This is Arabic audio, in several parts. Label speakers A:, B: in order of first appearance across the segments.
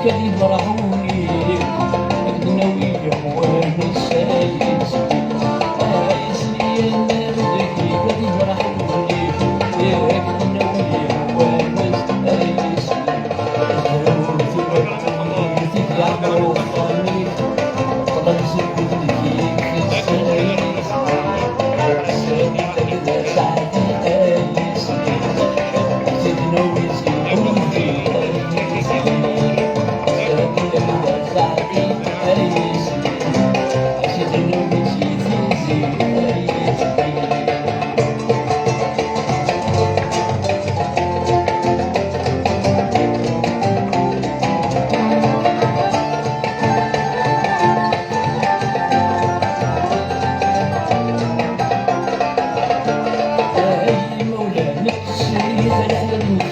A: كذي فرحوني ناوي وانا سايس عايزني انا بدي كذي فرحوني ناوي وانا سايس ثبت يا وطني طلب زبدي كسايس سامي تقدر ساعتي آيس زدنا وزيد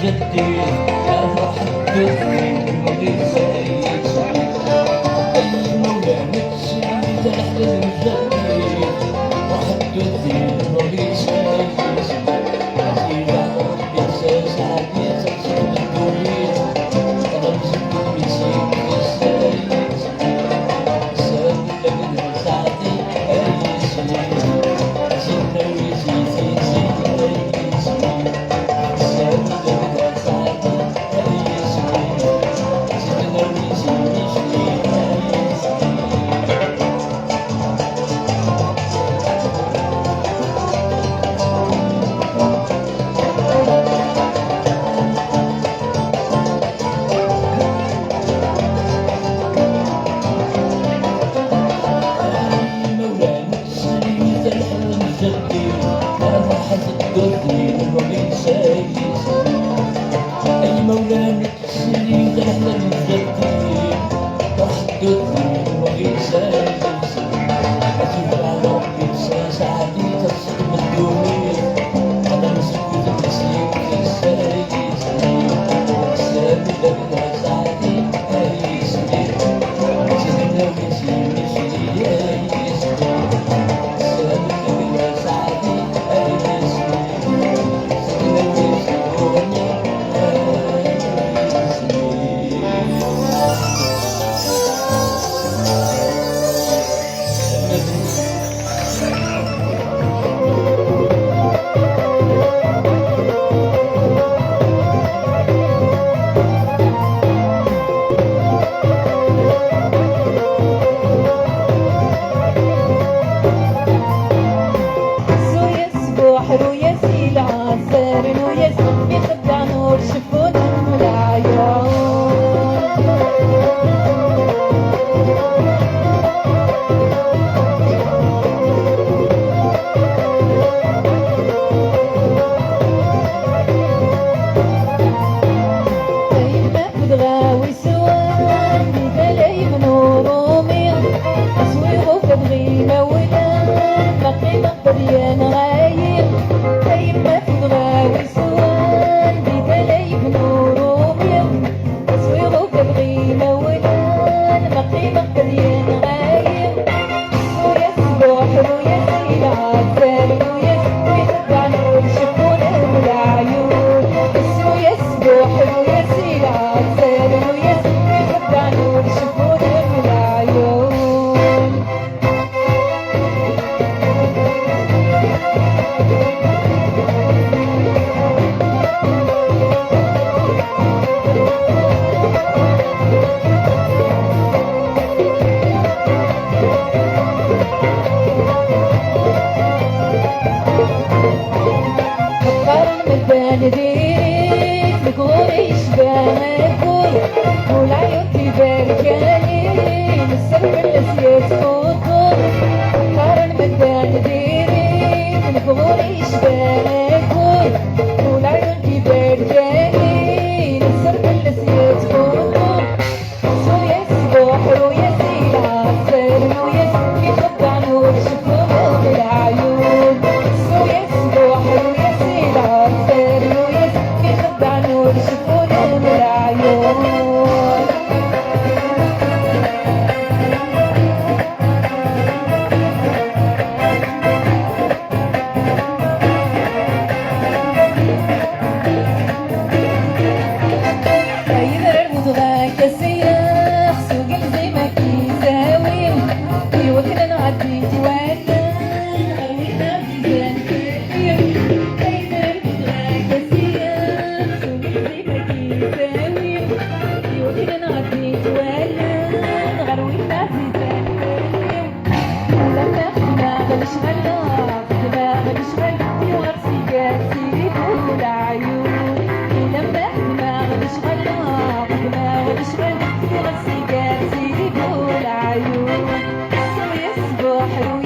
A: جدي أفرح بالدين ولسايس أي مولا نفسي تحلم جدي أفرح بالدين ولسايس أزيد على ربي أساس عادي تصير الدنيا رمزك مسيك السايس سامي لقدر ساعتي أي سنين أزيد ويزيد أي مولانا تسلي تحلم جدي تحت الدين وإنسايس أجيب على ربي إنساس عادي تصير الدنيا أنا مسكوت مسيك إنسايس سامي لقدر سعدي آيس سيدنا ويسي مشي آيس سامي لقدر سعدي آيس سيدنا ويسي غني
B: العيون شغلنا دماغ نشغل يغير سيقات سيدي كل عيون ولما دماغ نشغلنا دماغ نشغل يغير سيقات سيدي كل عيون السما يصبح